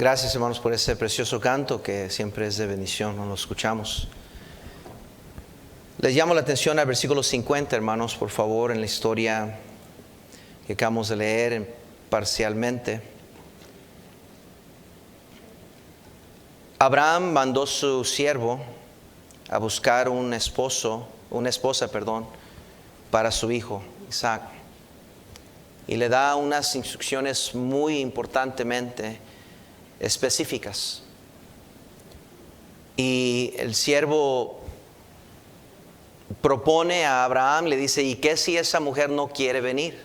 Gracias, hermanos, por ese precioso canto que siempre es de bendición, nos lo escuchamos. Les llamo la atención al versículo 50, hermanos, por favor, en la historia que acabamos de leer parcialmente. Abraham mandó su siervo a buscar una esposa, para su hijo, Isaac. Y le da unas instrucciones muy importantemente específicas. Y el siervo propone a Abraham, le dice: ¿y qué si esa mujer no quiere venir?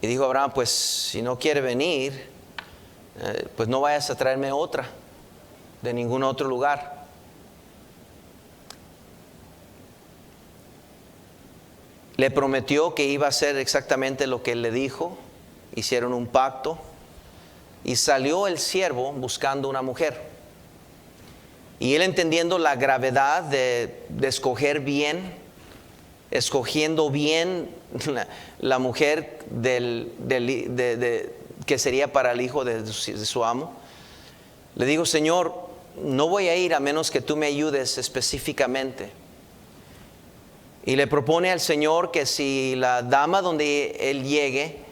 Y dijo Abraham: pues si no quiere venir, pues no vayas a traerme otra de ningún otro lugar. Le prometió que iba a hacer exactamente lo que él le dijo. Hicieron un pacto y salió el siervo buscando una mujer. Y él, entendiendo la gravedad de escogiendo bien la mujer que sería para el hijo de su amo, le dijo: Señor, no voy a ir a menos que tú me ayudes específicamente. Y le propone al Señor que si la dama donde él llegue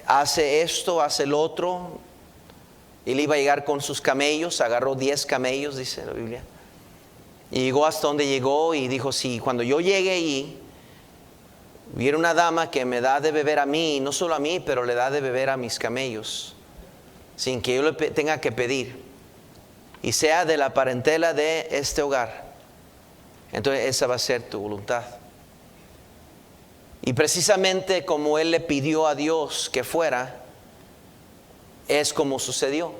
hace esto, hace el otro. Él iba a llegar con sus camellos, agarró 10 camellos, dice la Biblia. Y llegó hasta donde llegó y dijo: si cuando yo llegue y viera una dama que me da de beber a mí, no solo a mí, pero le da de beber a mis camellos, sin que yo le tenga que pedir, y sea de la parentela de este hogar, entonces esa va a ser tu voluntad. Y precisamente como él le pidió a Dios que fuera, es como sucedió.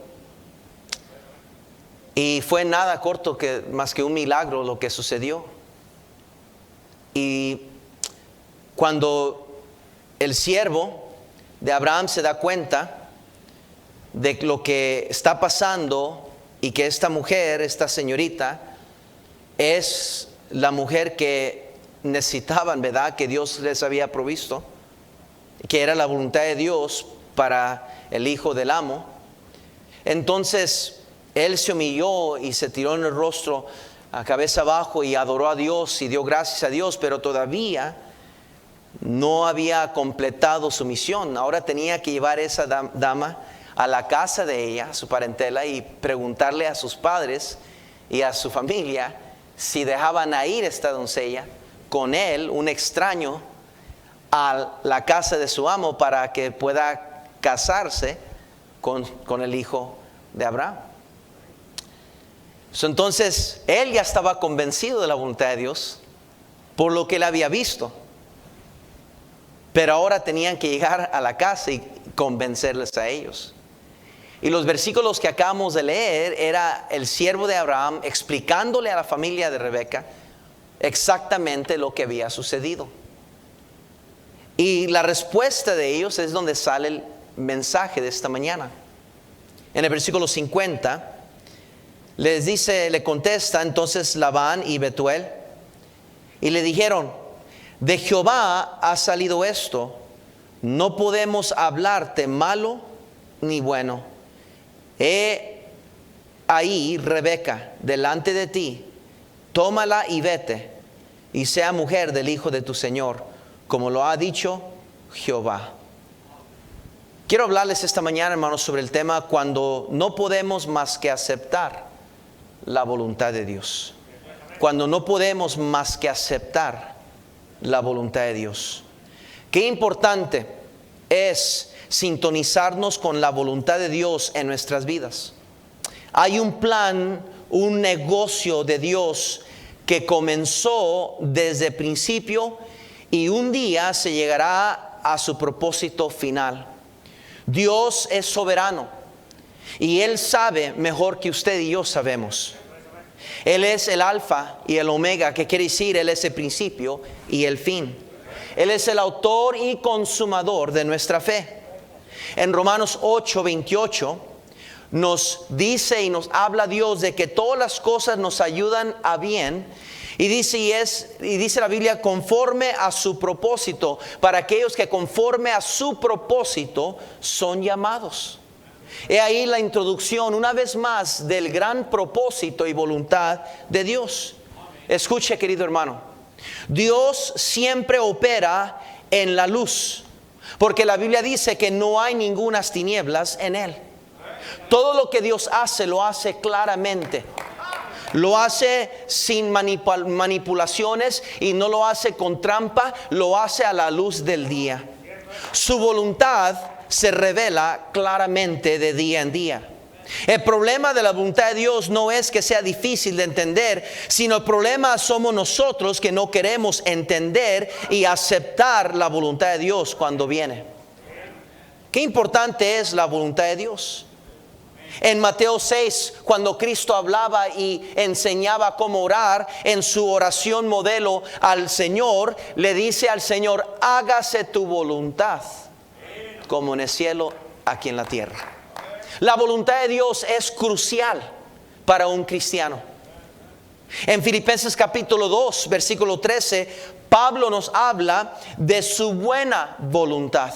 Y fue nada corto más que un milagro lo que sucedió. Y cuando el siervo de Abraham se da cuenta de lo que está pasando y que esta mujer, esta señorita, es la mujer que necesitaban, ¿verdad?, que Dios les había provisto, que era la voluntad de Dios para el hijo del amo. Entonces él se humilló y se tiró en el rostro a cabeza abajo y adoró a Dios y dio gracias a Dios, pero todavía no había completado su misión. Ahora tenía que llevar a esa dama a la casa de ella, a su parentela, y preguntarle a sus padres y a su familia si dejaban a ir esta doncella con él, un extraño, a la casa de su amo para que pueda casarse con el hijo de Abraham. Entonces él ya estaba convencido de la voluntad de Dios por lo que él había visto, pero ahora tenían que llegar a la casa y convencerles a ellos. Y los versículos que acabamos de leer era el siervo de Abraham explicándole a la familia de Rebeca exactamente lo que había sucedido. Y la respuesta de ellos es donde sale el mensaje de esta mañana. En el versículo 50 le contesta entonces Labán y Betuel y le dijeron: de Jehová ha salido esto, no podemos hablarte malo ni bueno. He ahí Rebeca delante de ti, tómala y vete, y sea mujer del hijo de tu señor, como lo ha dicho Jehová. Quiero hablarles esta mañana, hermanos, sobre el tema cuando no podemos más que aceptar la voluntad de Dios. Cuando no podemos más que aceptar la voluntad de Dios. Qué importante es sintonizarnos con la voluntad de Dios en nuestras vidas. Hay un plan, un negocio de Dios que comenzó desde el principio y un día se llegará a su propósito final. Dios es soberano y Él sabe mejor que usted y yo sabemos. Él es el alfa y el omega, que quiere decir Él es el principio y el fin. Él es el autor y consumador de nuestra fe. En Romanos 8:28 nos dice y nos habla Dios de que todas las cosas nos ayudan a bien. Y dice la Biblia, conforme a su propósito, para aquellos que conforme a su propósito son llamados. He ahí la introducción una vez más del gran propósito y voluntad de Dios. Escuche, querido hermano, Dios siempre opera en la luz, porque la Biblia dice que no hay ningunas tinieblas en Él. Todo lo que Dios hace, lo hace claramente. Lo hace sin manipulaciones y no lo hace con trampa, lo hace a la luz del día. Su voluntad se revela claramente de día en día. El problema de la voluntad de Dios no es que sea difícil de entender, sino el problema somos nosotros que no queremos entender y aceptar la voluntad de Dios cuando viene. Qué importante es la voluntad de Dios. En Mateo 6, cuando Cristo hablaba y enseñaba cómo orar, en su oración modelo al Señor, le dice al Señor: hágase tu voluntad, como en el cielo, aquí en la tierra. La voluntad de Dios es crucial para un cristiano. En Filipenses capítulo 2, versículo 13, Pablo nos habla de su buena voluntad.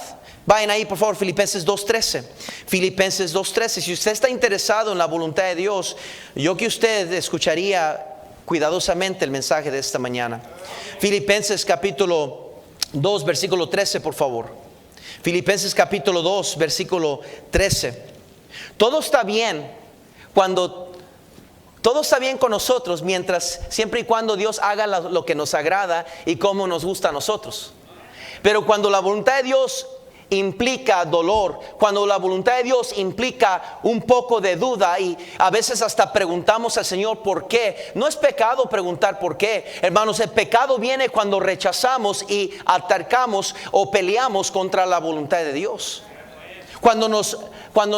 Vayan ahí por favor, Filipenses 2.13. Filipenses 2.13. Si usted está interesado en la voluntad de Dios, yo que usted escucharía cuidadosamente el mensaje de esta mañana. Filipenses capítulo 2, versículo 13, por favor. Filipenses capítulo 2, versículo 13. Todo está bien con nosotros siempre y cuando Dios haga lo que nos agrada y como nos gusta a nosotros. Pero cuando la voluntad de Dios implica dolor, cuando la voluntad de Dios implica un poco de duda y a veces hasta preguntamos al Señor por qué. No es pecado preguntar por qué, hermanos. El pecado viene cuando rechazamos y atacamos o peleamos contra la voluntad de Dios. Cuando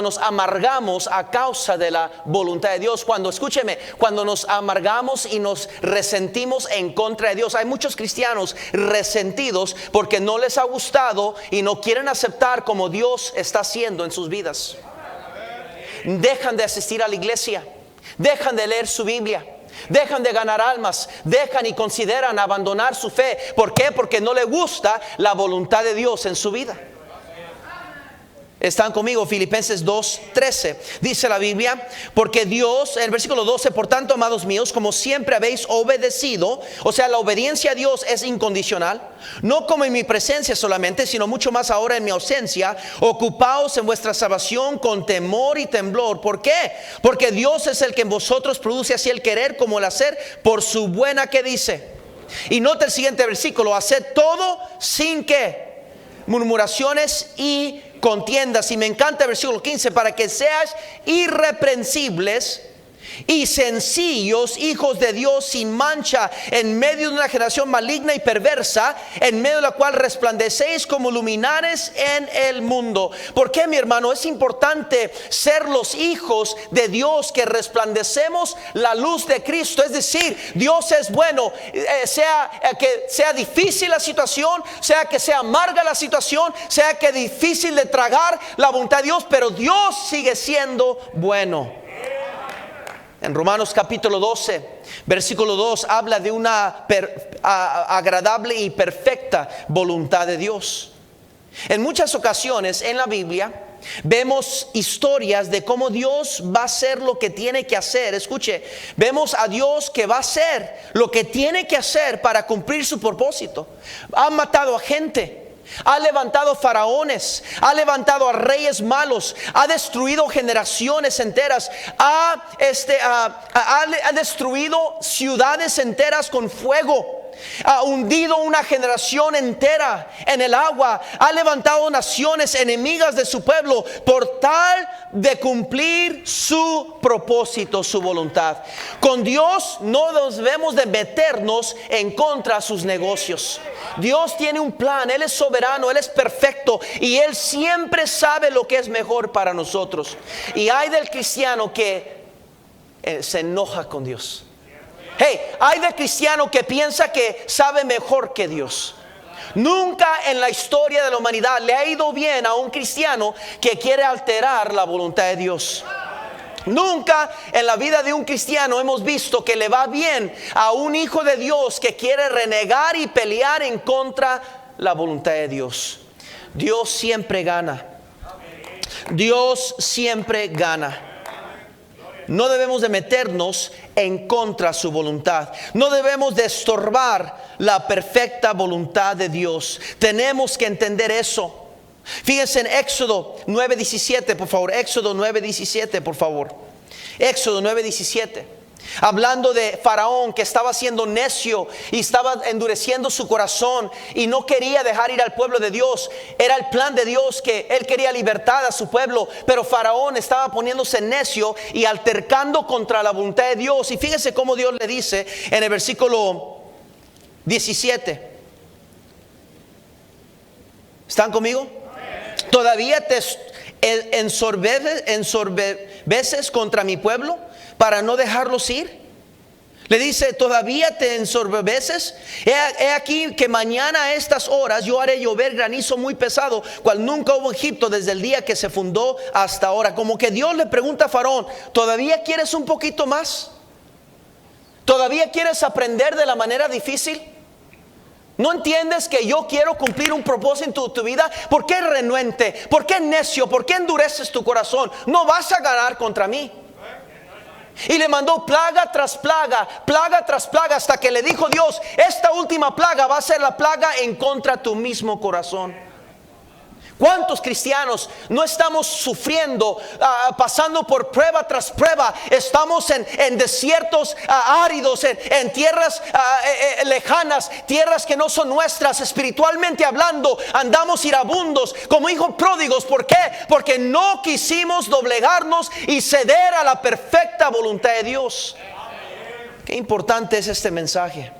nos amargamos a causa de la voluntad de Dios, cuando nos amargamos y nos resentimos en contra de Dios. Hay muchos cristianos resentidos porque no les ha gustado y no quieren aceptar como Dios está haciendo en sus vidas. Dejan de asistir a la iglesia, dejan de leer su Biblia, dejan de ganar almas, dejan y consideran abandonar su fe. ¿Por qué? Porque no les gusta la voluntad de Dios en su vida. Están conmigo, Filipenses 2:13. Dice la Biblia: porque Dios, en el versículo 12, por tanto, amados míos, como siempre habéis obedecido, o sea, la obediencia a Dios es incondicional, no como en mi presencia solamente, sino mucho más ahora en mi ausencia, ocupaos en vuestra salvación con temor y temblor. ¿Por qué? Porque Dios es el que en vosotros produce así el querer como el hacer por su buena, ¿qué dice? Y nota el siguiente versículo: haced todo sin que murmuraciones y contiendas. Y me encanta el versículo 15: para que seas irreprensibles y sencillos, hijos de Dios sin mancha, en medio de una generación maligna y perversa, en medio de la cual resplandecéis como luminares en el mundo. ¿Por qué, mi hermano? Es importante ser los hijos de Dios que resplandecemos la luz de Cristo. Es decir, Dios es bueno, sea que sea difícil la situación, sea que sea amarga la situación, sea que difícil de tragar la voluntad de Dios, pero Dios sigue siendo bueno. En Romanos capítulo 12, versículo 2, habla de una agradable y perfecta voluntad de Dios. En muchas ocasiones en la Biblia vemos historias de cómo Dios va a hacer lo que tiene que hacer. Escuche, vemos a Dios que va a hacer lo que tiene que hacer para cumplir su propósito. Ha matado a gente, ha levantado faraones, ha levantado a reyes malos, ha destruido generaciones enteras, ha destruido ciudades enteras con fuego, ha hundido una generación entera en el agua, ha levantado naciones enemigas de su pueblo por tal de cumplir su propósito, su voluntad. Con Dios no debemos de meternos en contra de sus negocios. Dios tiene un plan, Él es soberano, Él es perfecto y Él siempre sabe lo que es mejor para nosotros. Y hay del cristiano que se enoja con Dios. Hay del cristiano que piensa que sabe mejor que Dios. Nunca en la historia de la humanidad le ha ido bien a un cristiano que quiere alterar la voluntad de Dios. Nunca en la vida de un cristiano hemos visto que le va bien a un hijo de Dios que quiere renegar y pelear en contra la voluntad de Dios. Dios siempre gana. Dios siempre gana. No debemos de meternos en contra de su voluntad. No debemos de estorbar la perfecta voluntad de Dios. Tenemos que entender eso. Fíjense en Éxodo 9:17, por favor. Éxodo 9:17, por favor. Éxodo 9:17. Hablando de Faraón, que estaba siendo necio y estaba endureciendo su corazón y no quería dejar ir al pueblo de Dios. Era el plan de Dios que él quería libertad a su pueblo, pero Faraón estaba poniéndose necio y altercando contra la voluntad de Dios. Y fíjense cómo Dios le dice en el versículo 17. ¿Están conmigo? ¿Todavía te ensorbeces contra mi pueblo para no dejarlos ir? Le dice, ¿todavía te ensorbeces? He aquí que mañana a estas horas yo haré llover granizo muy pesado, cual nunca hubo en Egipto desde el día que se fundó hasta ahora. Como que Dios le pregunta a Faraón, ¿todavía quieres un poquito más? ¿Todavía quieres aprender de la manera difícil? ¿No entiendes que yo quiero cumplir un propósito en tu vida? ¿Por qué renuente? ¿Por qué necio? ¿Por qué endureces tu corazón? No vas a ganar contra mí. Y le mandó plaga tras plaga, hasta que le dijo Dios, esta última plaga va a ser la plaga en contra de tu mismo corazón. ¿Cuántos cristianos no estamos sufriendo, pasando por prueba tras prueba? Estamos en desiertos áridos, en tierras lejanas, tierras que no son nuestras, espiritualmente hablando. Andamos irabundos como hijos pródigos. ¿Por qué? Porque no quisimos doblegarnos y ceder a la perfecta voluntad de Dios. Qué importante es este mensaje.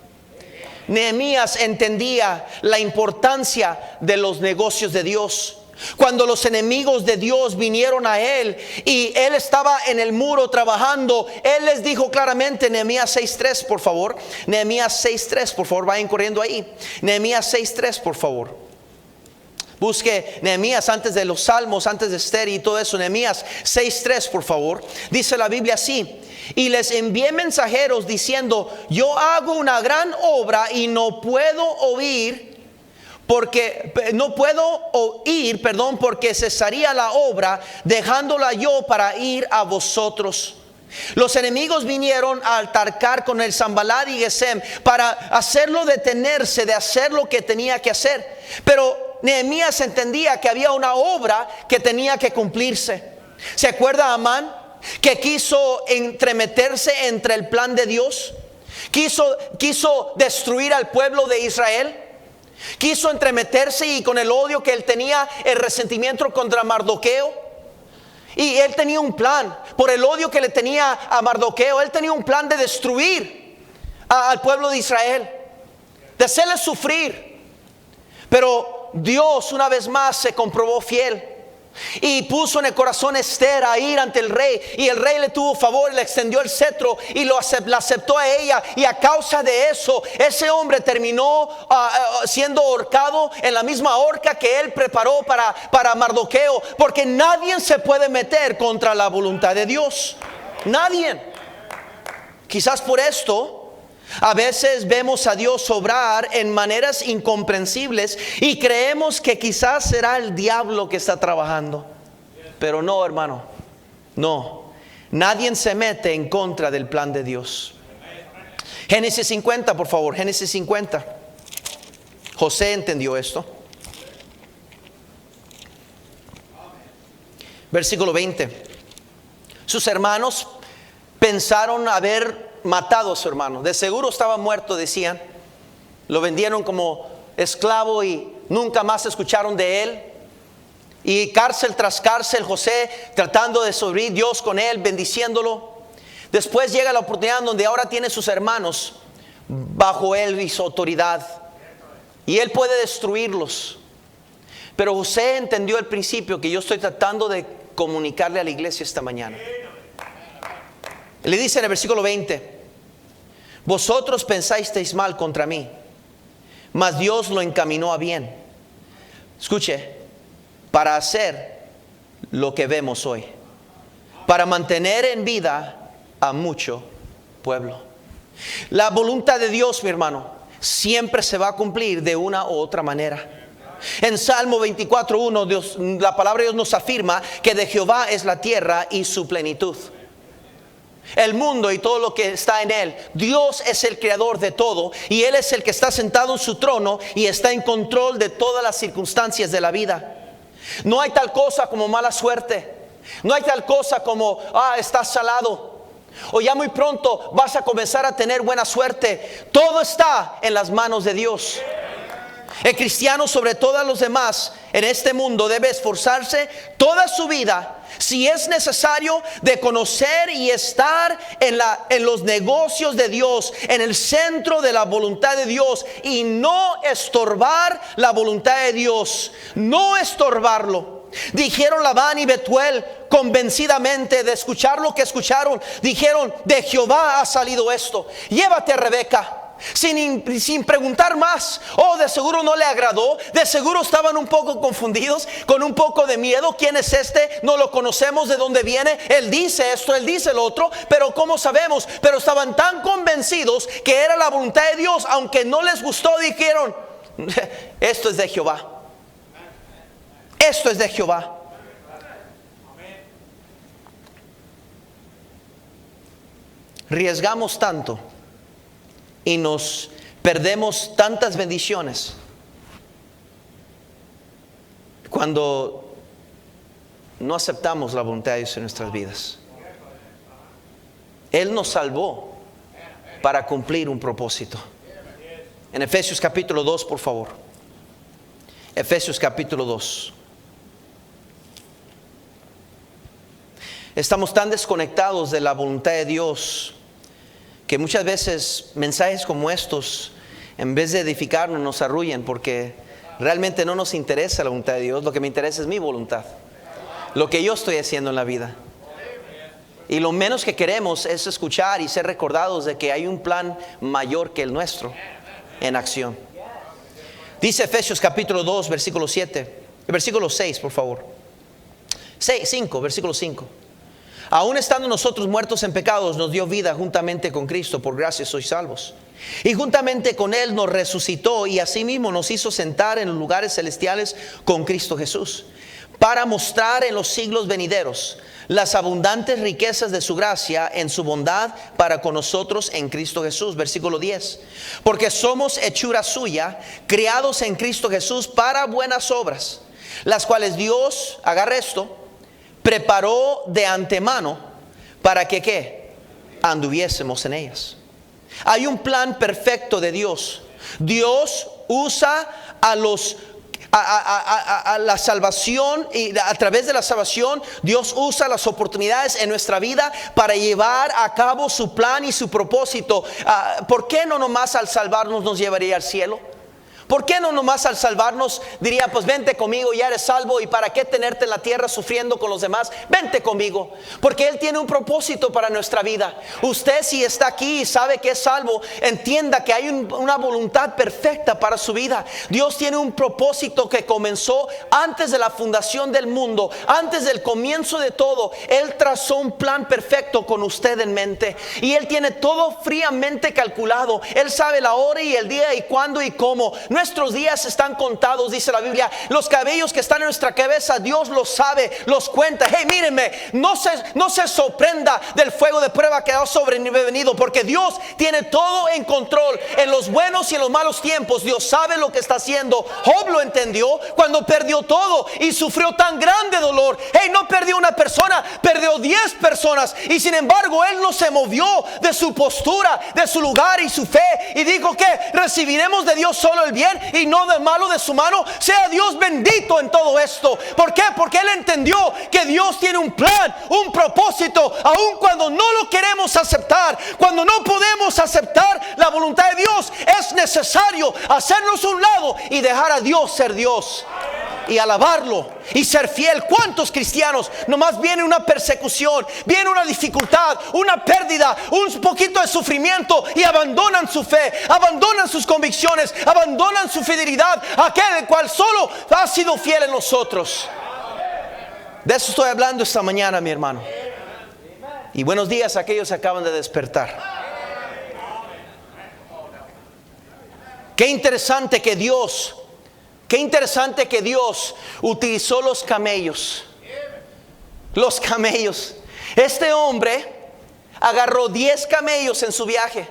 Nehemías entendía la importancia de los negocios de Dios. Cuando los enemigos de Dios vinieron a él y él estaba en el muro trabajando, él les dijo claramente, Nehemías 6:3, por favor. Nehemías 6:3, por favor, vayan corriendo ahí. Nehemías 6:3, por favor. Busque Nehemías antes de los salmos, antes de Esther y todo eso. Nehemías 6:3, por favor. Dice la Biblia así: y les envié mensajeros diciendo, yo hago una gran obra y no puedo oír, porque cesaría la obra, dejándola yo para ir a vosotros. Los enemigos vinieron a altercar con el Sanballat y Gesem para hacerlo detenerse de hacer lo que tenía que hacer. Pero Nehemías entendía que había una obra que tenía que cumplirse. ¿Se acuerda Amán, que quiso entremeterse entre el plan de Dios? Quiso destruir al pueblo de Israel. Quiso entremeterse, y con el odio que él tenía, el resentimiento contra Mardoqueo. Y él tenía un plan. Por el odio que le tenía a Mardoqueo, él tenía un plan de destruir al pueblo de Israel, de hacerle sufrir. Pero Dios una vez más se comprobó fiel y puso en el corazón Esther a ir ante el rey, y el rey le tuvo favor, le extendió el cetro y la aceptó a ella, y a causa de eso ese hombre terminó siendo ahorcado en la misma horca que él preparó para Mardoqueo, porque nadie se puede meter contra la voluntad de Dios. Nadie. Quizás por esto a veces vemos a Dios obrar en maneras incomprensibles y creemos que quizás será el diablo que está trabajando. Pero no, hermano, no. Nadie se mete en contra del plan de Dios. Génesis 50, por favor, Génesis 50. José entendió esto. Versículo 20. Sus hermanos pensaron haber matado a su hermano. De seguro estaba muerto, decían. Lo vendieron como esclavo y nunca más escucharon de él. Y cárcel tras cárcel, José tratando de sobrevivir, Dios con él, bendiciéndolo. Después llega la oportunidad donde ahora tiene sus hermanos bajo él y su autoridad, y él puede destruirlos. Pero José entendió el principio que yo estoy tratando de comunicarle a la iglesia esta mañana. Le dice en el versículo 20: vosotros pensasteis mal contra mí, mas Dios lo encaminó a bien. Escuche, para hacer lo que vemos hoy, para mantener en vida a mucho pueblo. La voluntad de Dios, mi hermano, siempre se va a cumplir de una u otra manera. En Salmo 24:1, la palabra de Dios nos afirma que de Jehová es la tierra y su plenitud, el mundo y todo lo que está en él. Dios es el creador de todo, y Él es el que está sentado en su trono y está en control de todas las circunstancias de la vida. No hay tal cosa como mala suerte. No hay tal cosa como estás salado, o ya muy pronto vas a comenzar a tener buena suerte. Todo está en las manos de Dios. El cristiano, sobre todos los demás en este mundo, debe esforzarse toda su vida, si es necesario, de conocer y estar en los negocios de Dios, en el centro de la voluntad de Dios, y no estorbar la voluntad de Dios, no estorbarlo. Dijeron Labán y Betuel convencidamente, de escuchar lo que escucharon, dijeron: de Jehová ha salido esto, llévate a Rebeca. Sin preguntar más. De seguro no le agradó. De seguro estaban un poco confundidos, con un poco de miedo. ¿Quién es este? No lo conocemos, ¿de dónde viene? Él dice esto, él dice lo otro, pero ¿cómo sabemos? Pero estaban tan convencidos que era la voluntad de Dios, aunque no les gustó, dijeron: esto es de Jehová. Esto es de Jehová. Riesgamos tanto y nos perdemos tantas bendiciones cuando no aceptamos la voluntad de Dios en nuestras vidas. Él nos salvó para cumplir un propósito. En Efesios capítulo 2, por favor. Efesios capítulo 2. Estamos tan desconectados de la voluntad de Dios que muchas veces mensajes como estos, en vez de edificarnos, nos arrullan, porque realmente no nos interesa la voluntad de Dios. Lo que me interesa es mi voluntad, lo que yo estoy haciendo en la vida. Y lo menos que queremos es escuchar y ser recordados de que hay un plan mayor que el nuestro en acción. Dice Efesios capítulo 2, versículo 7, versículo 6, por favor. 5, versículo 5. Aún estando nosotros muertos en pecados, nos dio vida juntamente con Cristo. Por gracia sois salvos. Y juntamente con Él nos resucitó, y asimismo nos hizo sentar en los lugares celestiales con Cristo Jesús, para mostrar en los siglos venideros las abundantes riquezas de su gracia en su bondad para con nosotros en Cristo Jesús. Versículo 10. Porque somos hechura suya, creados en Cristo Jesús para buenas obras, las cuales Dios, agarre esto, preparó de antemano para que ¿qué? Anduviésemos en ellas. Hay un plan perfecto de Dios. Dios usa a la salvación, y a través de la salvación Dios usa las oportunidades en nuestra vida para llevar a cabo su plan y su propósito. ¿Por qué no nomás al salvarnos nos llevaría al cielo? ¿Por qué no nomás al salvarnos diría: pues vente conmigo, ya eres salvo, y para qué tenerte en la tierra sufriendo con los demás? Vente conmigo, porque Él tiene un propósito para nuestra vida. Usted, si está aquí y sabe que es salvo, entienda que hay una voluntad perfecta para su vida. Dios tiene un propósito que comenzó antes de la fundación del mundo, antes del comienzo de todo. Él trazó un plan perfecto con usted en mente, y Él tiene todo fríamente calculado. Él sabe la hora y el día y cuándo y cómo. Nuestros días están contados, dice la Biblia. Los cabellos que están en nuestra cabeza, Dios los sabe, los cuenta. Hey, mírenme, no se sorprenda del fuego de prueba que ha sobrevenido, porque Dios tiene todo en control. En los buenos y en los malos tiempos, Dios sabe lo que está haciendo. Job lo entendió cuando perdió todo y sufrió tan grande dolor. Hey, no perdió una persona, perdió 10 personas, y sin embargo Él no se movió de su postura, de su lugar y su fe, y dijo que recibiremos de Dios solo el bien y no de malo de su mano. Sea Dios bendito en todo esto. ¿Por qué? Porque Él entendió que Dios tiene un plan, un propósito, aun cuando no lo queremos aceptar. Cuando no podemos aceptar la voluntad de Dios, es necesario hacernos a un lado y dejar a Dios ser Dios y alabarlo y ser fiel. ¿Cuántos cristianos nomás viene una persecución, viene una dificultad, una pérdida, un poquito de sufrimiento, y abandonan su fe, abandonan sus convicciones, abandonan su fidelidad a aquel el cual solo ha sido fiel en nosotros? De eso estoy hablando esta mañana, mi hermano. Y buenos días a aquellos que acaban de despertar. Qué interesante que Dios Qué interesante que Dios utilizó los camellos. Los camellos. Este hombre agarró 10 camellos en su viaje.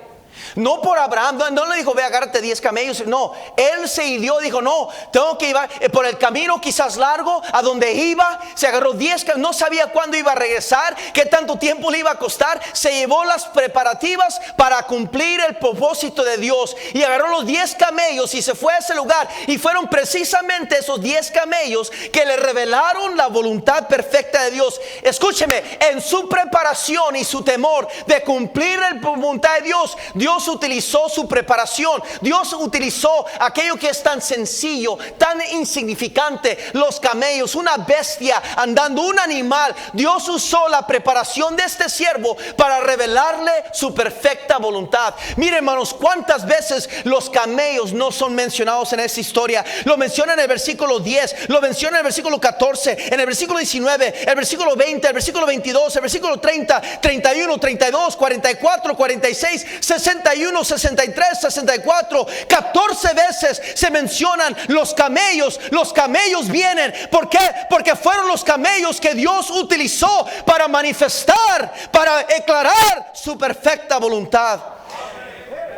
No por Abraham, no le dijo, ve, agárrate 10 camellos. No, él se hirió, dijo, no, tengo que ir por el camino quizás largo, a donde iba. Se agarró 10 camellos, no sabía cuándo iba a regresar, qué tanto tiempo le iba a costar. Se llevó las preparativas para cumplir el propósito de Dios. Y agarró los 10 camellos y se fue a ese lugar. Y fueron precisamente esos 10 camellos que le revelaron la voluntad perfecta de Dios. Escúcheme, en su preparación y su temor de cumplir la voluntad de Dios, Dios utilizó su preparación. Dios utilizó aquello que es tan sencillo, tan insignificante, los camellos, una bestia andando, un animal. Dios usó la preparación de este siervo para revelarle su perfecta voluntad. Mire, hermanos, cuántas veces los camellos no son mencionados en esta historia. Lo menciona en el versículo 10, lo menciona en el versículo 14, en el versículo 19, el versículo 20, el versículo 22, el versículo 30, 31, 32, 44, 46, 61, 63, 64, 14 veces se mencionan los camellos. Los camellos vienen. ¿Por qué? Porque fueron los camellos que Dios utilizó para manifestar, para declarar su perfecta voluntad.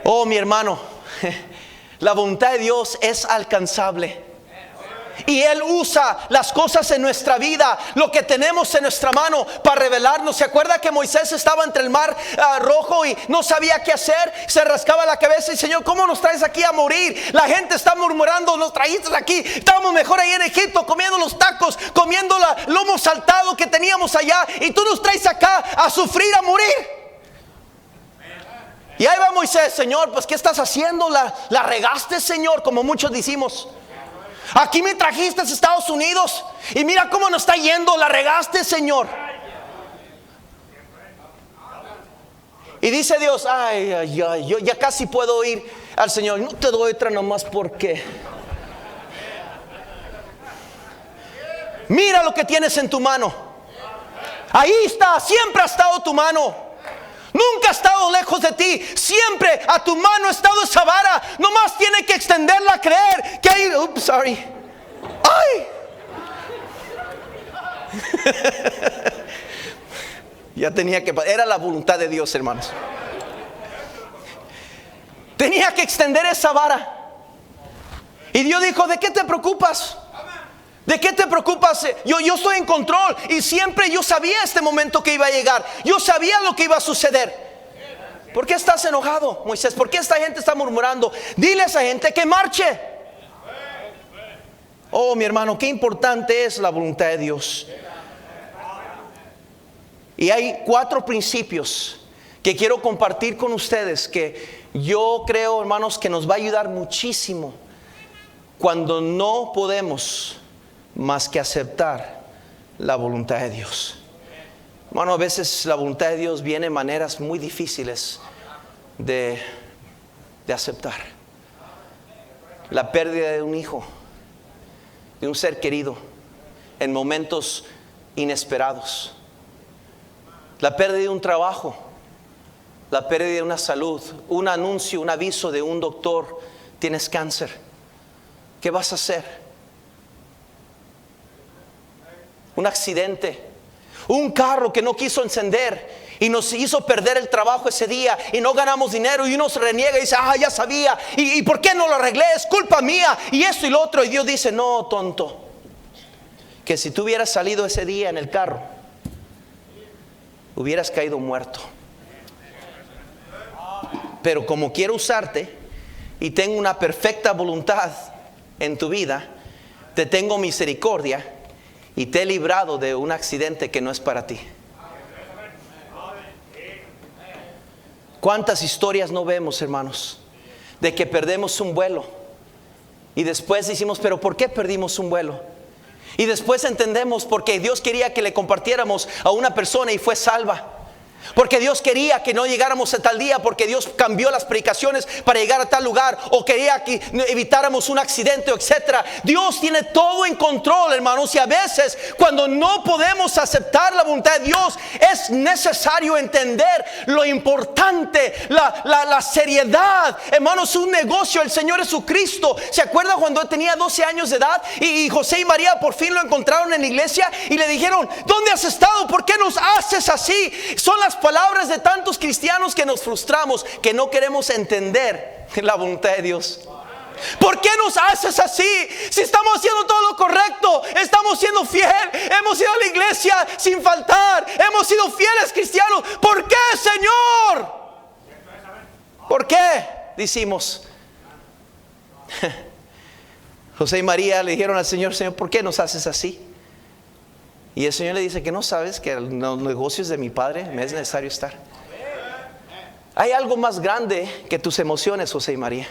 Oh, mi hermano, la voluntad de Dios es alcanzable. Y Él usa las cosas en nuestra vida, lo que tenemos en nuestra mano, para revelarnos. ¿Se acuerda que Moisés estaba entre el mar rojo y no sabía qué hacer? Se rascaba la cabeza y, Señor, ¿cómo nos traes aquí a morir? La gente está murmurando, nos trajiste aquí. Estábamos mejor ahí en Egipto comiendo los tacos, comiendo el lomo saltado que teníamos allá, y tú nos traes acá a sufrir, a morir. Y ahí va Moisés, Señor, pues ¿qué estás haciendo? La regaste, Señor, como muchos decimos. Aquí me trajiste a Estados Unidos y mira cómo nos está yendo. La regaste, Señor. Y dice Dios, ay, yo ya casi puedo ir al Señor. No te doy otra nomás porque mira lo que tienes en tu mano. Ahí está, siempre ha estado tu mano. Nunca ha estado lejos de ti. Siempre a tu mano ha estado esa vara. Nomás tiene que extenderla a creer que hay. Oops, sorry. ¡Ay! Ya tenía que. Era la voluntad de Dios, hermanos. Tenía que extender esa vara. Y Dios dijo, ¿de qué te preocupas? ¿De qué te preocupas? Yo estoy en control. Y siempre yo sabía este momento que iba a llegar. Yo sabía lo que iba a suceder. ¿Por qué estás enojado, Moisés? ¿Por qué esta gente está murmurando? Dile a esa gente que marche. Oh, mi hermano, qué importante es la voluntad de Dios. Y hay 4 principios que quiero compartir con ustedes, que yo creo, hermanos, que nos va a ayudar muchísimo cuando no podemos más que aceptar la voluntad de Dios. Bueno, a veces la voluntad de Dios viene de maneras muy difíciles de aceptar. La pérdida de un hijo, de un ser querido, en momentos inesperados. La pérdida de un trabajo, la pérdida de una salud, un anuncio, un aviso de un doctor: tienes cáncer. ¿Qué vas a hacer? Un accidente, un carro que no quiso encender y nos hizo perder el trabajo ese día y no ganamos dinero, y uno se reniega y dice, ya sabía, y ¿por qué no lo arreglé? Es culpa mía, y esto y lo otro. Y Dios dice, no, tonto, que si tú hubieras salido ese día en el carro, hubieras caído muerto. Pero como quiero usarte y tengo una perfecta voluntad en tu vida, te tengo misericordia y te he librado de un accidente que no es para ti. ¿Cuántas historias no vemos, hermanos, de que perdemos un vuelo y después decimos, pero ¿por qué perdimos un vuelo? Y después entendemos porque Dios quería que le compartiéramos a una persona y fue salva. Porque Dios quería que no llegáramos a tal día, porque Dios cambió las predicaciones para llegar a tal lugar, o quería que evitáramos un accidente, etcétera. Dios tiene todo en control, hermanos, y a veces cuando no podemos aceptar la voluntad de Dios, es necesario entender lo importante, la seriedad. Hermanos, un negocio, el Señor Jesucristo. ¿Se acuerda cuando tenía 12 años de edad y José y María por fin lo encontraron en la iglesia y le dijeron: ¿dónde has estado? ¿Por qué nos haces así? Son las palabras de tantos cristianos que nos frustramos, que no queremos entender la voluntad de Dios. ¿Por qué nos haces así? Si estamos haciendo todo lo correcto, estamos siendo fiel, hemos ido a la iglesia sin faltar, hemos sido fieles cristianos. ¿Por qué, Señor? ¿Por qué? Decimos. José y María le dijeron al Señor: Señor, ¿por qué nos haces así? Y el Señor le dice: que no sabes que en los negocios de mi Padre me es necesario estar. Hay algo más grande que tus emociones, José y María.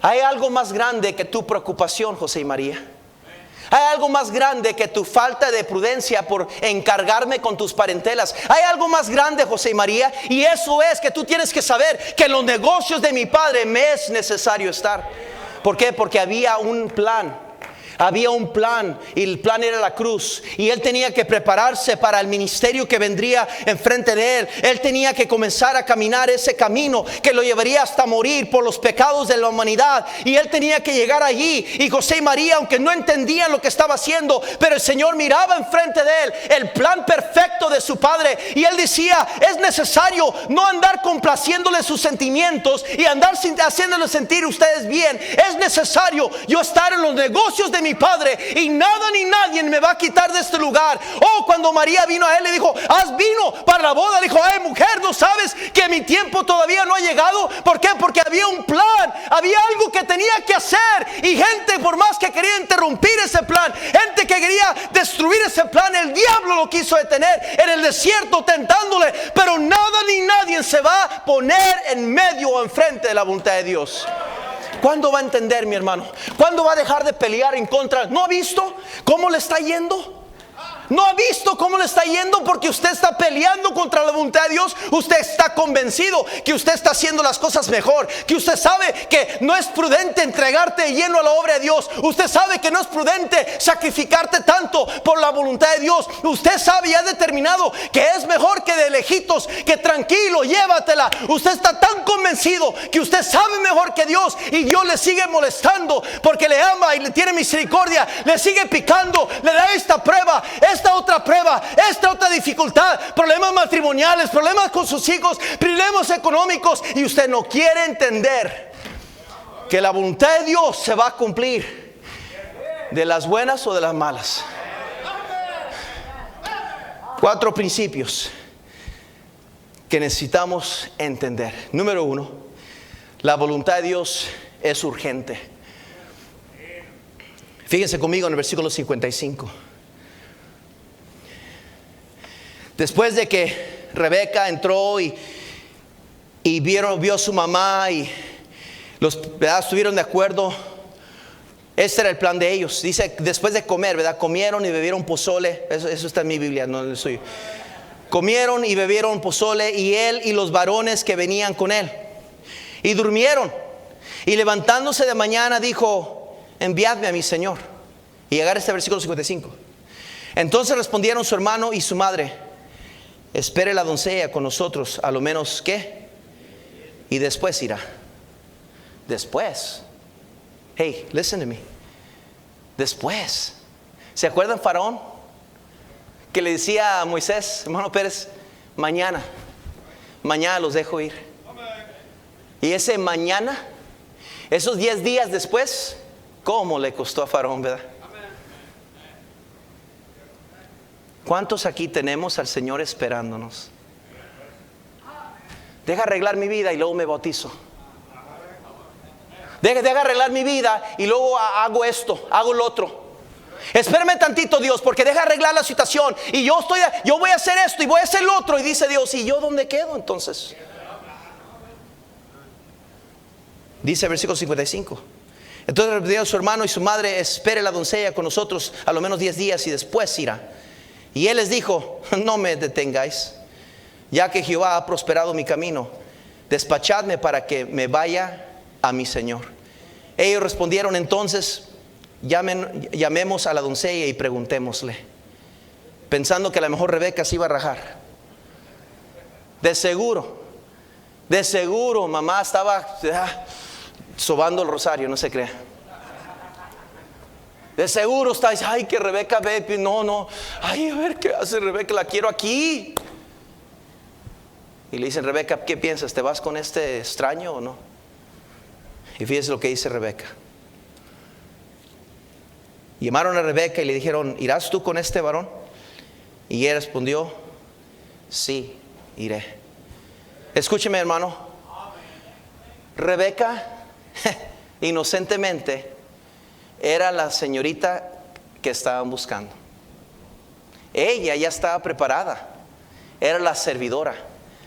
Hay algo más grande que tu preocupación, José y María. Hay algo más grande que tu falta de prudencia por encargarme con tus parentelas. Hay algo más grande, José y María, y eso es que tú tienes que saber que en los negocios de mi Padre me es necesario estar. ¿Por qué? Porque había un plan. Había un plan, y el plan era la cruz, y él tenía que prepararse para el ministerio que vendría enfrente de él. Él tenía que comenzar a caminar ese camino que lo llevaría hasta morir por los pecados de la humanidad, y él tenía que llegar allí. Y José y María, aunque no entendían lo que estaba haciendo, pero el Señor miraba enfrente de él el plan perfecto de su Padre, y él decía: es necesario no andar complaciéndole sus sentimientos y andar haciéndoles sentir ustedes bien. Es necesario yo estar en los negocios de mi Padre, y nada ni nadie me va a quitar de este lugar. Oh, cuando María vino a él, le dijo: haz vino para la boda. Le dijo: ay, mujer, ¿no sabes que mi tiempo todavía no ha llegado? ¿Por qué? Porque había un plan, había algo que tenía que hacer, y gente, por más que quería interrumpir ese plan, gente que quería destruir ese plan, el diablo lo quiso detener en el desierto tentándole. Pero nada ni nadie se va a poner en medio o enfrente de la voluntad de Dios. ¿Cuándo va a entender, mi hermano? ¿Cuándo va a dejar de pelear en contra? ¿No ha visto cómo le está yendo? ¿No ha visto cómo le está yendo? Porque usted está peleando contra la voluntad de Dios. Usted está convencido que usted está haciendo las cosas mejor, que usted sabe que no es prudente entregarte de lleno a la obra de Dios. Usted sabe que no es prudente sacrificarte tanto por la voluntad de Dios. Usted sabe y ha determinado que es mejor que de lejitos, que tranquilo, llévatela. Usted está tan convencido que usted sabe mejor que Dios, y Dios le sigue molestando porque le ama y le tiene misericordia. Le sigue picando, le da esta prueba, esta otra prueba, esta otra dificultad, problemas matrimoniales, problemas con sus hijos, problemas económicos, y usted no quiere entender que la voluntad de Dios se va a cumplir, de las buenas o de las malas. 4 principios que necesitamos entender. Número 1, la voluntad de Dios es urgente. Fíjense conmigo en el versículo 55. Después de que Rebeca entró y vio a su mamá, y estuvieron de acuerdo. Este era el plan de ellos. Dice: después de comer, ¿verdad? Comieron y bebieron pozole. Eso está en mi Biblia, no en el suyo. Comieron y bebieron pozole, y él y los varones que venían con él, y durmieron. Y levantándose de mañana dijo: enviadme a mi señor. Y llegar a este versículo 55. Entonces respondieron su hermano y su madre: espere la doncella con nosotros, a lo menos ¿qué? Y después irá. Después. Hey, listen to me. Después. ¿Se acuerdan Faraón? Que le decía a Moisés: hermano Pérez, mañana los dejo ir. Y ese mañana, esos 10 días después, ¿cómo le costó a Faraón, verdad? ¿Cuántos aquí tenemos al Señor esperándonos? Deja arreglar mi vida y luego me bautizo. Deja arreglar mi vida y luego hago esto, hago lo otro. Espérame tantito, Dios, porque deja arreglar la situación, y yo voy a hacer esto y voy a hacer lo otro. Y dice Dios: ¿y yo dónde quedo entonces? Dice el versículo 55. Entonces repitió su hermano y su madre: espere la doncella con nosotros a lo menos 10 días y después irá. Y él les dijo: no me detengáis, ya que Jehová ha prosperado mi camino, despachadme para que me vaya a mi señor. Ellos respondieron entonces, llamemos a la doncella y preguntémosle, pensando que a lo mejor Rebeca se iba a rajar. De seguro mamá estaba sobando el rosario, no se crea. De seguro está, ay, que Rebeca ve, no, ay, a ver qué hace Rebeca, la quiero aquí. Y le dicen, Rebeca, ¿qué piensas? ¿Te vas con este extraño o no? Y fíjese lo que dice Rebeca. Llamaron a Rebeca y le dijeron, ¿irás tú con este varón? Y ella respondió, sí, iré. Escúcheme, hermano. Rebeca, inocentemente, era la señorita que estaban buscando. Ella ya estaba preparada. Era la servidora,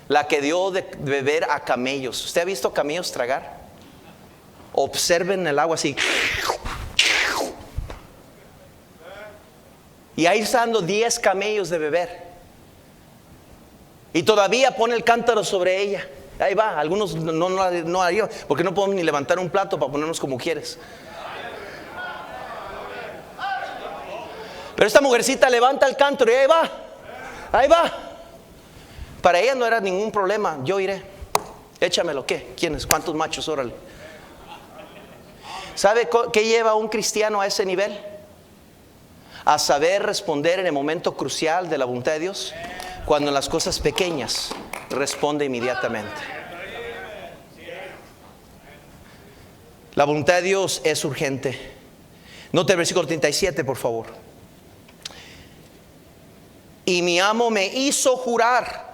la que dio de beber a camellos. ¿Usted ha visto camellos tragar? Observen el agua así. Y ahí está dando 10 camellos de beber. Y todavía pone el cántaro sobre ella. Ahí va, algunos no harían, porque no podemos ni levantar un plato para ponernos como quieres. Pero esta mujercita levanta el cántaro y ahí va. Para ella no era ningún problema. Yo iré. Échamelo, ¿qué? ¿Quiénes? ¿Cuántos machos? Órale. ¿Sabe qué lleva a un cristiano a ese nivel? A saber responder en el momento crucial de la voluntad de Dios. Cuando en las cosas pequeñas responde inmediatamente. La voluntad de Dios es urgente. Note el versículo 37, por favor. Y mi amo me hizo jurar,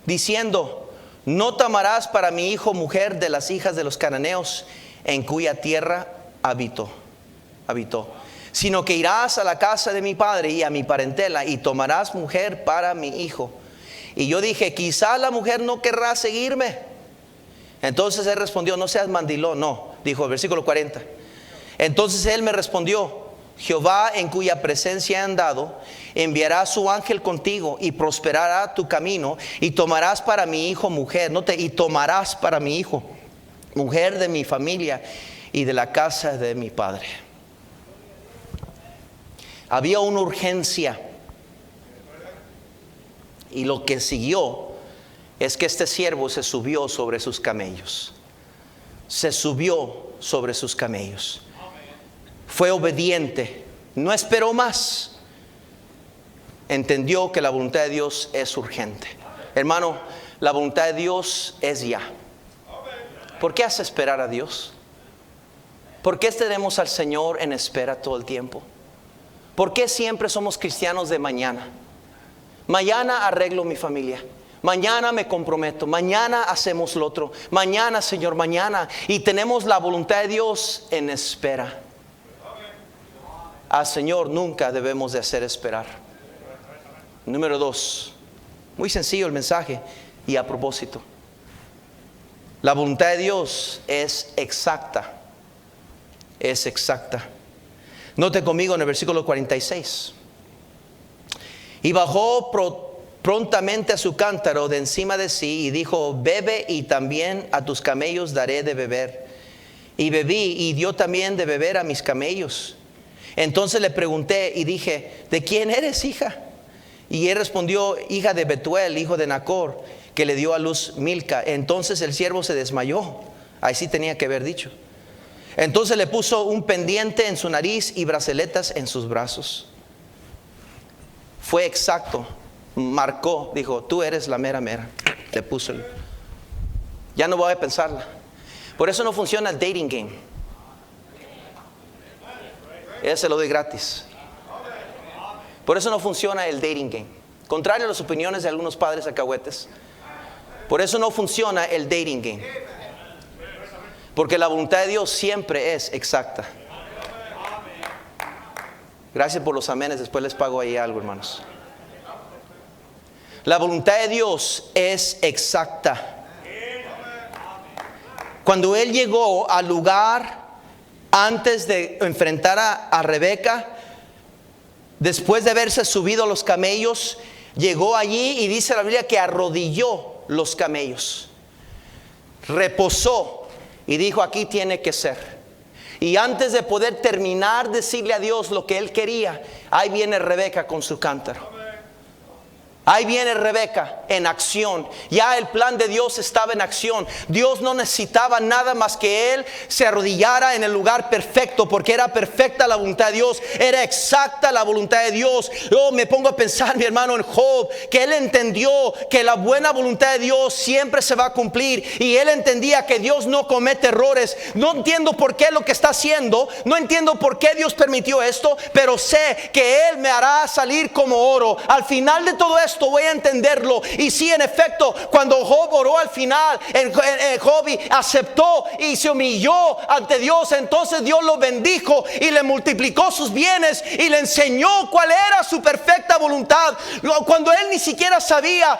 diciendo, no tomarás para mi hijo mujer de las hijas de los cananeos en cuya tierra habitó, sino que irás a la casa de mi padre y a mi parentela y tomarás mujer para mi hijo. Y yo dije, quizá la mujer no querrá seguirme. Entonces él respondió, no seas mandilón, no, dijo el versículo 40. Entonces él me respondió, Jehová en cuya presencia he andado, enviará su ángel contigo y prosperará tu camino y tomarás para mi hijo mujer, y tomarás para mi hijo mujer de mi familia y de la casa de mi padre. Había una urgencia. Y lo que siguió es que este siervo se subió sobre sus camellos. Fue obediente. No esperó más. Entendió que la voluntad de Dios es urgente. Hermano, la voluntad de Dios es ya. ¿Por qué hace esperar a Dios? ¿Por qué tenemos al Señor en espera todo el tiempo? ¿Por qué siempre somos cristianos de mañana? Mañana arreglo mi familia. Mañana me comprometo. Mañana hacemos lo otro. Mañana, Señor, mañana. Y tenemos la voluntad de Dios en espera. Al Señor nunca debemos de hacer esperar. Número 2. Muy sencillo el mensaje y a propósito. La voluntad de Dios es exacta. Es exacta. Note conmigo en el versículo 46. Y bajó prontamente a su cántaro de encima de sí y dijo, bebe y también a tus camellos daré de beber. Y bebí y dio también de beber a mis camellos. Entonces le pregunté y dije, ¿de quién eres, hija? Y él respondió, hija de Betuel, hijo de Nacor, que le dio a luz Milca. Entonces el siervo se desmayó. Ahí sí tenía que haber dicho. Entonces le puso un pendiente en su nariz y braceletas en sus brazos. Fue exacto, marcó, dijo, tú eres la mera mera. Le puso ya no voy a pensarla. Por eso no funciona el dating game. Ese se lo doy gratis. Por eso no funciona el dating game. Contrario a las opiniones de algunos padres alcahuetes. Por eso no funciona el dating game. Porque la voluntad de Dios siempre es exacta. Gracias por los amenes, después les pago ahí algo, hermanos. La voluntad de Dios es exacta. Cuando él llegó al lugar antes de enfrentar a Rebeca, después de haberse subido a los camellos, Llegó allí y dice la Biblia que arrodilló los camellos, reposó y dijo: aquí tiene que ser. Y antes de poder terminar decirle a Dios lo que él quería, ahí viene Rebeca con su cántaro. Ahí viene Rebeca en acción. Ya el plan de Dios estaba en acción. Dios no necesitaba nada más que él se arrodillara en el lugar perfecto, porque era perfecta la voluntad de Dios, era exacta la voluntad de Dios. Yo me pongo a pensar, mi hermano, en Job, que él entendió que la buena voluntad de Dios siempre se va a cumplir, y él entendía que Dios no comete errores. No entiendo por qué lo que está haciendo, no entiendo por qué Dios permitió esto, pero sé que él me hará salir como oro. Al final de todo esto voy a entenderlo. Y sí, en efecto, cuando Job oró al final, Job aceptó y se humilló ante Dios, entonces Dios lo bendijo y le multiplicó sus bienes y le enseñó cuál era su perfecta voluntad. Cuando él ni siquiera sabía,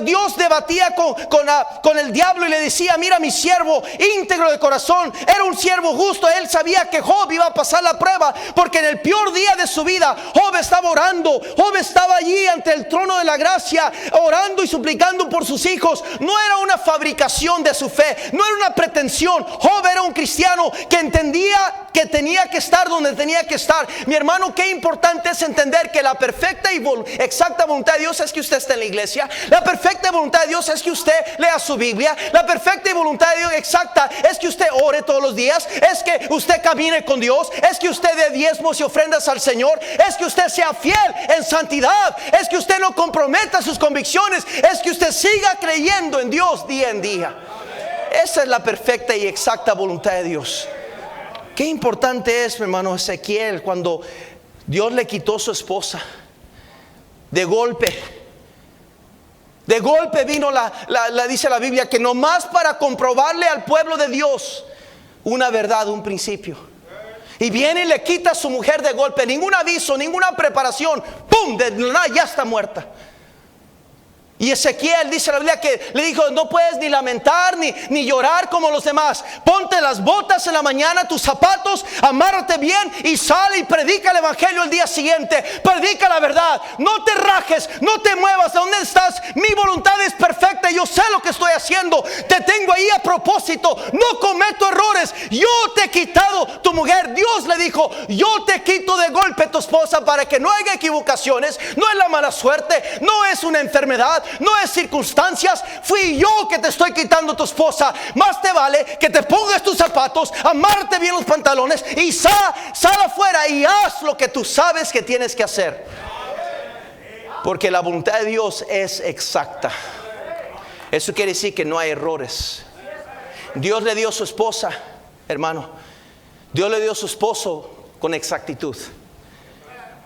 Dios debatía con el diablo y le decía: mira, mi siervo íntegro de corazón, era un siervo justo. Él sabía que Job iba a pasar la prueba, porque en el peor día de su vida Job estaba orando. Job estaba allí ante el trono de la gracia, orando y suplicando por sus hijos. No era una fabricación de su fe, no era una pretensión. Job era un cristiano que entendía que tenía que estar donde tenía que estar. Mi hermano, qué importante es entender que la perfecta y exacta voluntad de Dios es que usted esté en la iglesia. La perfecta voluntad de Dios es que usted lea su Biblia. La perfecta voluntad de Dios exacta es que usted ore todos los días, es que usted camine con Dios, es que usted dé diezmos y ofrendas al Señor, es que usted sea fiel en santidad, es que usted no comprometa sus convicciones, es que usted siga creyendo en Dios día en día. Esa es la perfecta y exacta voluntad de Dios. Qué importante es, mi hermano, Ezequiel, cuando Dios le quitó su esposa. De golpe vino dice la Biblia, que nomás para comprobarle al pueblo de Dios una verdad, un principio. Y viene y le quita a su mujer de golpe, ningún aviso, ninguna preparación. ¡Pum! De nada, ya está muerta. Y Ezequiel, dice la Biblia, que le dijo: no puedes ni lamentar ni llorar como los demás. Ponte las botas en la mañana, tus zapatos, amárrate bien y sale y predica el evangelio el día siguiente. Predica la verdad, no te rajes, no te muevas. ¿De dónde estás? Mi voluntad es perfecta, yo sé lo que estoy haciendo. Te tengo ahí a propósito, no cometo errores. Yo te he quitado tu mujer. Dios le dijo: yo te quito de golpe tu esposa para que no haya equivocaciones. No es la mala suerte, no es una enfermedad, no es circunstancias. Fui yo que te estoy quitando tu esposa. Más te vale que te pongas tus zapatos, amarte bien los pantalones y sal afuera y haz lo que tú sabes que tienes que hacer, porque la voluntad de Dios es exacta. Eso quiere decir que no hay errores. Dios le dio a su esposa, hermano, Dios le dio a su esposo con exactitud.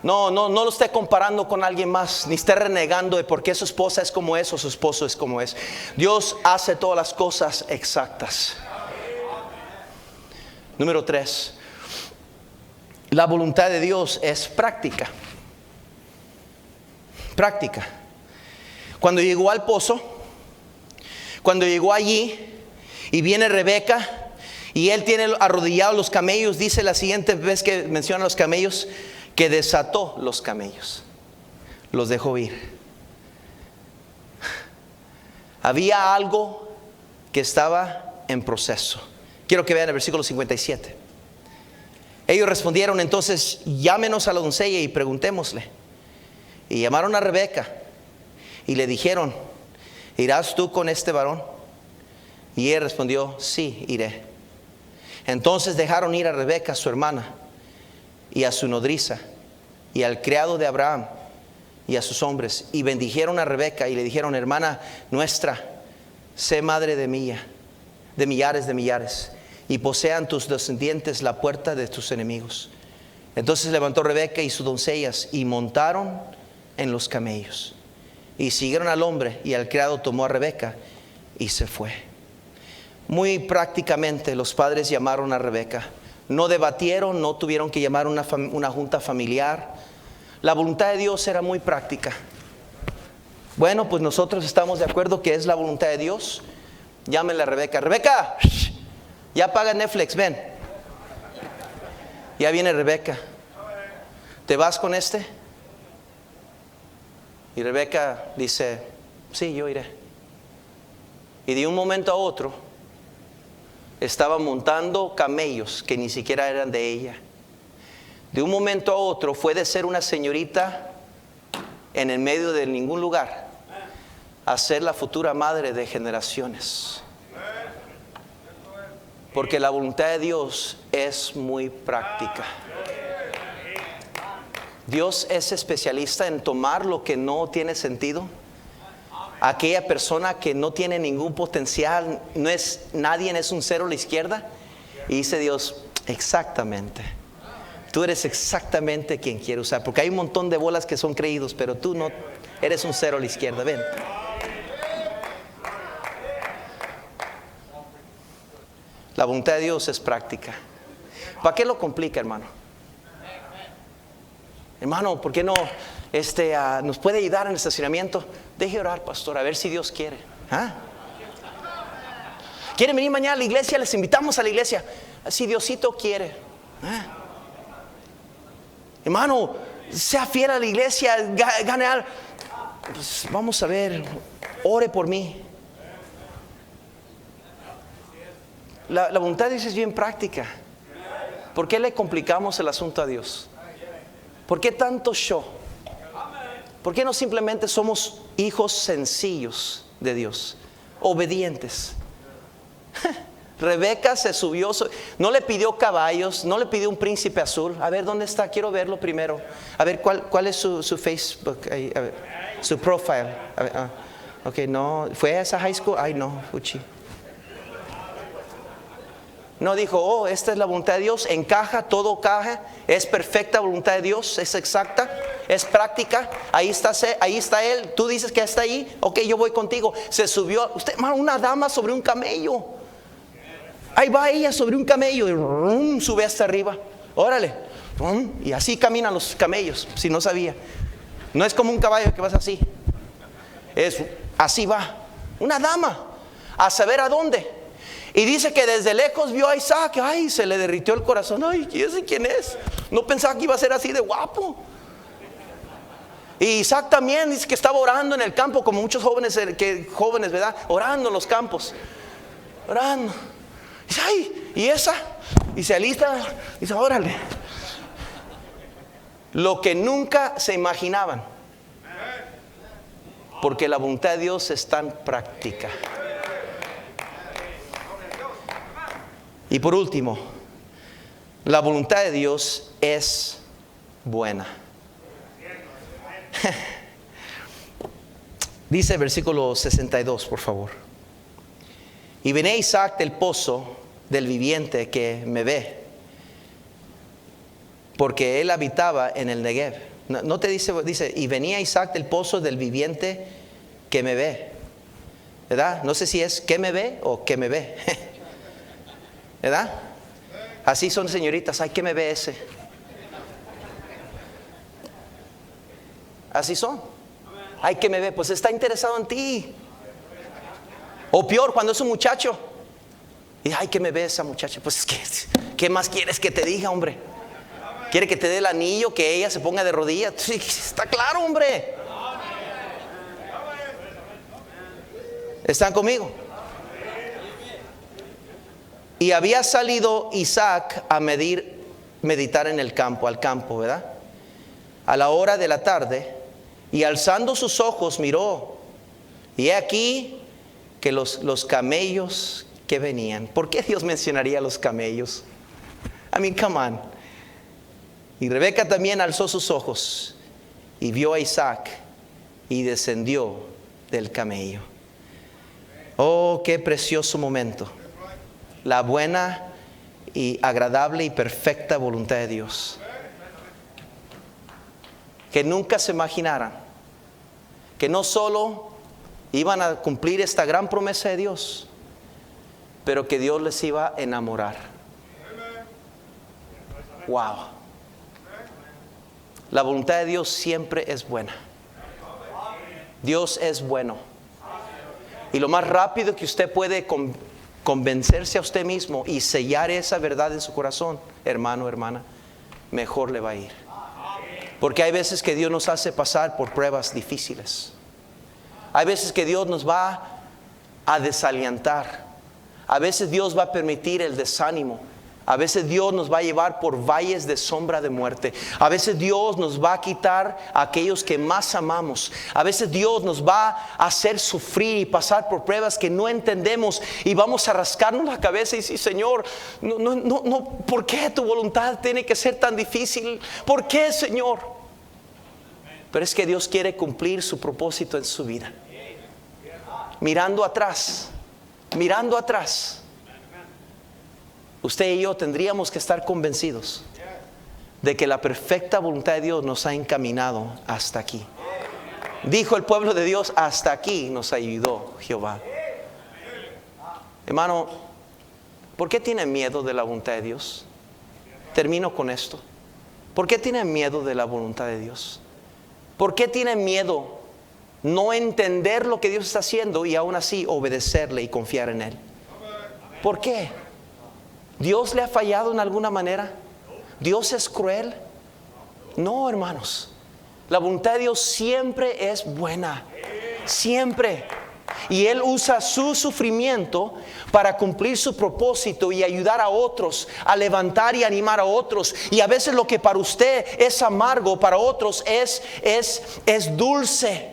No lo esté comparando con alguien más, ni esté renegando de por qué su esposa es como es o su esposo es como es. Dios hace todas las cosas exactas. Número 3, la voluntad de Dios es práctica. Práctica. Cuando llegó al pozo, cuando llegó allí y viene Rebeca y él tiene arrodillados los camellos, dice la siguiente vez que menciona los camellos, que desató los camellos, los dejó ir. Había algo que estaba en proceso. Quiero que vean el versículo 57. Ellos respondieron entonces: llámenos a la doncella y preguntémosle. Y llamaron a Rebeca y le dijeron: ¿irás tú con este varón? Y él respondió: sí, iré. Entonces dejaron ir a Rebeca, su hermana, y a su nodriza, y al criado de Abraham, y a sus hombres, y bendijeron a Rebeca y le dijeron: hermana nuestra, sé madre de millares de millares, y posean tus descendientes la puerta de tus enemigos. Entonces levantó Rebeca y sus doncellas y montaron en los camellos y siguieron al hombre, y al criado tomó a Rebeca y se fue. Muy prácticamente los padres llamaron a Rebeca. No debatieron, no tuvieron que llamar una junta familiar. La voluntad de Dios era muy práctica. Bueno, pues nosotros estamos de acuerdo que es la voluntad de Dios. Llámenle a Rebeca. Rebeca, ya apaga Netflix, ven. Ya viene Rebeca. ¿Te vas con este? Y Rebeca dice, sí, yo iré. Y de un momento a otro estaba montando camellos que ni siquiera eran de ella. De un momento a otro fue de ser una señorita en el medio de ningún lugar a ser la futura madre de generaciones. Porque la voluntad de Dios es muy práctica. Dios es especialista en tomar lo que no tiene sentido. Aquella persona que no tiene ningún potencial, nadie es un cero a la izquierda. Y dice Dios, exactamente. Tú eres exactamente quien quiere usar. Porque hay un montón de bolas que son creídos, pero tú no eres un cero a la izquierda. Ven. La voluntad de Dios es práctica. ¿Para qué lo complica, hermano? Hermano, ¿por qué no nos puede ayudar en el estacionamiento? Deje orar, pastor, a ver si Dios quiere. ¿Quieren venir mañana a la iglesia? Les invitamos a la iglesia. Si Diosito quiere. Hermano, sea fiel a la iglesia, gane algo. Pues vamos a ver, ore por mí. La voluntad de Dios es bien práctica. ¿Por qué le complicamos el asunto a Dios? ¿Por qué tanto show? ¿Por qué no simplemente somos hijos sencillos de Dios, obedientes? Rebeca se subió, no le pidió caballos, no le pidió un príncipe azul. A ver, ¿dónde está? Quiero verlo primero. A ver, ¿cuál es su Facebook? A ver, su profile. A ver, ok, no, ¿fue a esa high school? Ay, no, fuchi. No dijo, esta es la voluntad de Dios, encaja, todo encaja, es perfecta voluntad de Dios, es exacta, es práctica, ahí está él, tú dices que está ahí, ok, yo voy contigo. Se subió, usted, hermano, una dama sobre un camello. Ahí va ella sobre un camello y sube hasta arriba, órale, y así caminan los camellos, si no sabía. No es como un caballo que vas así, así va, una dama, a saber a dónde. Y dice que desde lejos vio a Isaac. Ay, se le derritió el corazón. Ay, ¿quién es? No pensaba que iba a ser así de guapo. Y Isaac también dice que estaba orando en el campo, como muchos jóvenes, ¿verdad? Orando en los campos. Orando. Dice, ay, ¿y esa? Y se alista. Dice, órale. Lo que nunca se imaginaban. Porque la voluntad de Dios es tan práctica. Y por último, la voluntad de Dios es buena. Dice el versículo 62, por favor. Y venía Isaac del pozo del viviente que me ve, porque él habitaba en el Negev. No te dice, y venía Isaac del pozo del viviente que me ve, ¿verdad? No sé si es que me ve o que me ve. ¿Verdad? Así son señoritas, ay, ¿qué me ve ese? Así son. Ay, ¿qué me ve? Pues está interesado en ti. O peor, cuando es un muchacho. Y ay, ¿qué me ve esa muchacha? Pues ¿qué más quieres que te diga, hombre? ¿Quiere que te dé el anillo, que ella se ponga de rodillas? Sí, está claro, hombre. ¿Están conmigo? Y había salido Isaac a meditar en el campo, al campo, ¿verdad? A la hora de la tarde, y alzando sus ojos miró, y he aquí que los camellos que venían. ¿Por qué Dios mencionaría los camellos? I mean, come on. Y Rebeca también alzó sus ojos y vio a Isaac y descendió del camello. Oh, qué precioso momento. La buena y agradable y perfecta voluntad de Dios. Que nunca se imaginaran que no solo iban a cumplir esta gran promesa de Dios, pero que Dios les iba a enamorar. Wow. La voluntad de Dios siempre es buena. Dios es bueno. Y lo más rápido que usted puede convencerse a usted mismo y sellar esa verdad en su corazón, hermano, hermana, mejor le va a ir. Porque hay veces que Dios nos hace pasar por pruebas difíciles. Hay veces que Dios nos va a desalientar. A veces Dios va a permitir el desánimo. A veces Dios nos va a llevar por valles de sombra de muerte. A veces Dios nos va a quitar a aquellos que más amamos. A veces Dios nos va a hacer sufrir y pasar por pruebas que no entendemos. Y vamos a rascarnos la cabeza y decir: Señor, no, ¿por qué tu voluntad tiene que ser tan difícil? ¿Por qué, Señor? Pero es que Dios quiere cumplir su propósito en su vida. Mirando atrás, usted y yo tendríamos que estar convencidos de que la perfecta voluntad de Dios nos ha encaminado hasta aquí. Dijo el pueblo de Dios: hasta aquí nos ayudó Jehová. Hermano, ¿por qué tiene miedo de la voluntad de Dios? Termino con esto. ¿Por qué tiene miedo de la voluntad de Dios? ¿Por qué tiene miedo no entender lo que Dios está haciendo y aún así obedecerle y confiar en Él? ¿Por qué? ¿Dios le ha fallado en alguna manera? ¿Dios es cruel? No, hermanos. La voluntad de Dios siempre es buena. Siempre. Y Él usa su sufrimiento para cumplir su propósito y ayudar a otros, a levantar y animar a otros. Y a veces lo que para usted es amargo, para otros es dulce.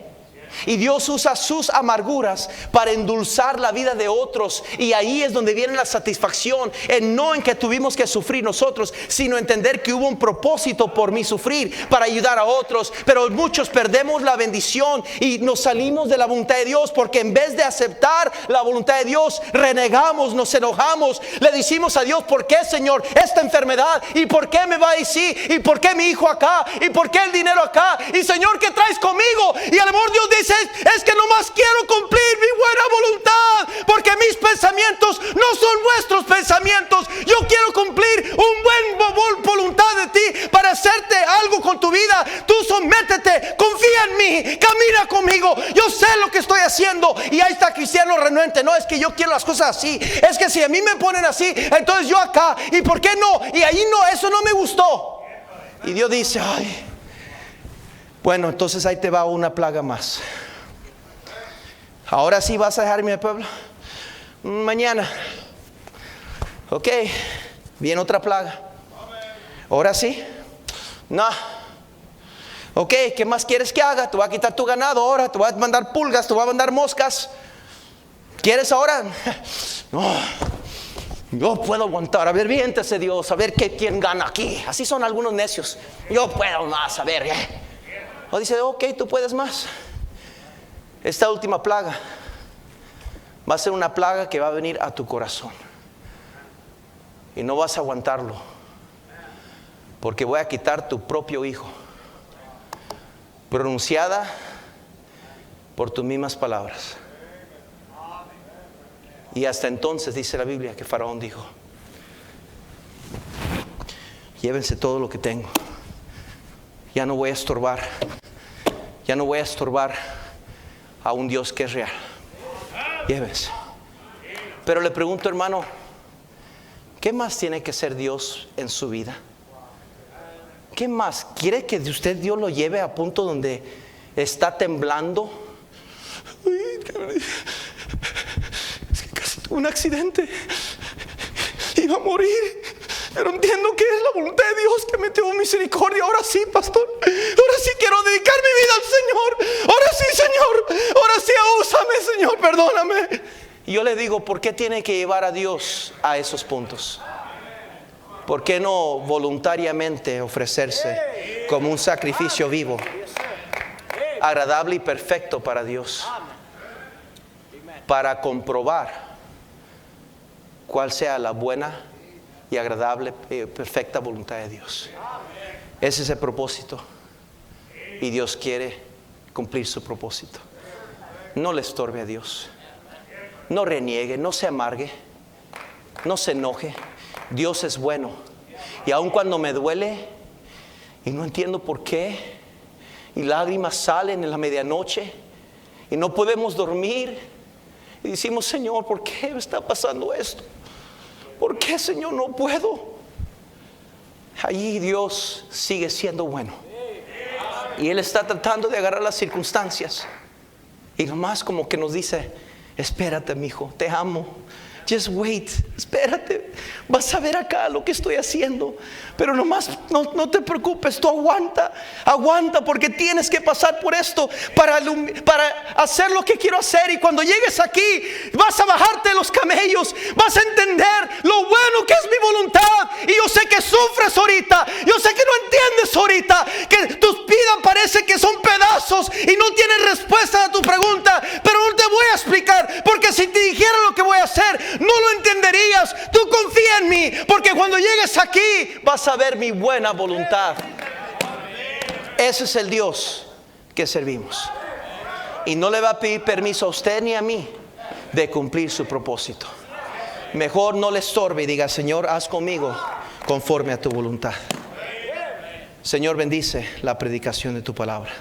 Y Dios usa sus amarguras para endulzar la vida de otros. Y ahí es donde viene la satisfacción, no en que tuvimos que sufrir nosotros, sino entender que hubo un propósito por mi sufrir para ayudar a otros. Pero muchos perdemos la bendición y nos salimos de la voluntad de Dios, porque en vez de aceptar la voluntad de Dios, renegamos, nos enojamos, le decimos a Dios: ¿por qué, Señor, esta enfermedad? ¿Y por qué me va a decir? ¿Y por qué mi hijo acá? ¿Y por qué el dinero acá? Y Señor, ¿qué traes conmigo? Y a lo mejor Dios dice: es que nomás quiero cumplir mi buena voluntad, porque mis pensamientos no son vuestros pensamientos. Yo quiero cumplir un buen voluntad de ti para hacerte algo con tu vida. Tú sométete, confía en mí, camina conmigo, yo sé lo que estoy haciendo. Y ahí está cristiano renuente: no, es que yo quiero las cosas así, es que si a mí me ponen así, entonces yo acá, y por qué no, y ahí no, eso no me gustó. Y Dios dice: ay, bueno, entonces ahí te va una plaga más. Ahora sí vas a dejarme al pueblo. Mañana. Ok, viene otra plaga. Ahora sí. No. Ok, ¿qué más quieres que haga? Te voy a quitar tu ganado ahora, te voy a mandar pulgas, te voy a mandar moscas. ¿Quieres ahora? No. Yo puedo aguantar. A ver, viéntese Dios, a ver quién gana aquí. Así son algunos necios. Yo puedo más, a ver. O dice: ok, tú puedes más. Esta última plaga va a ser una plaga que va a venir a tu corazón y no vas a aguantarlo, porque voy a quitar tu propio hijo, pronunciada por tus mismas palabras. Y hasta entonces dice la Biblia que Faraón dijo: llévense todo lo que tengo, ya no voy a estorbar, ya no voy a estorbar a un Dios que es real. Llévense. Pero le pregunto, hermano, ¿qué más tiene que ser Dios en su vida? ¿Qué más? ¿Quiere que usted Dios lo lleve a punto donde está temblando? Es que casi tuve un accidente, iba a morir, pero entiendo que es la voluntad de Dios que me tuvo misericordia. Ahora sí, pastor, ahora sí quiero dedicar mi vida al Señor. Ahora sí, Señor, ahora sí, úsame, Señor, perdóname. Y yo le digo: ¿por qué tiene que llevar a Dios a esos puntos? ¿Por qué no voluntariamente ofrecerse como un sacrificio vivo, agradable y perfecto para Dios, para comprobar cuál sea la buena y agradable, perfecta voluntad de Dios? Ese es el propósito, y Dios quiere cumplir su propósito. No le estorbe a Dios, no reniegue, no se amargue, no se enoje. Dios es bueno, y aun cuando me duele y no entiendo por qué, y lágrimas salen en la medianoche y no podemos dormir, y decimos: Señor, ¿por qué me está pasando esto? ¿Por qué, Señor, no puedo? Allí Dios sigue siendo bueno. Y Él está tratando de agarrar las circunstancias. Y nomás como que nos dice: espérate, mijo, te amo. Just wait, espérate. Vas a ver acá lo que estoy haciendo. Pero nomás no te preocupes, tú aguanta, porque tienes que pasar por esto para hacer lo que quiero hacer. Y cuando llegues aquí, vas a bajarte de los camellos, vas a entender lo bueno que es mi voluntad. Y yo sé que sufres ahorita, yo sé que no entiendes ahorita, que tus vidas parecen que son pedazos y no tienes respuesta a tu pregunta. Pero no te voy a explicar, porque si te dijera lo que voy a hacer, no lo entenderías. Tú confía en mí, porque cuando llegues aquí vas a ver mi buena voluntad. Ese es el Dios que servimos. Y no le va a pedir permiso a usted ni a mí de cumplir su propósito. Mejor no le estorbe y diga: Señor, haz conmigo conforme a tu voluntad. Señor, bendice la predicación de tu palabra.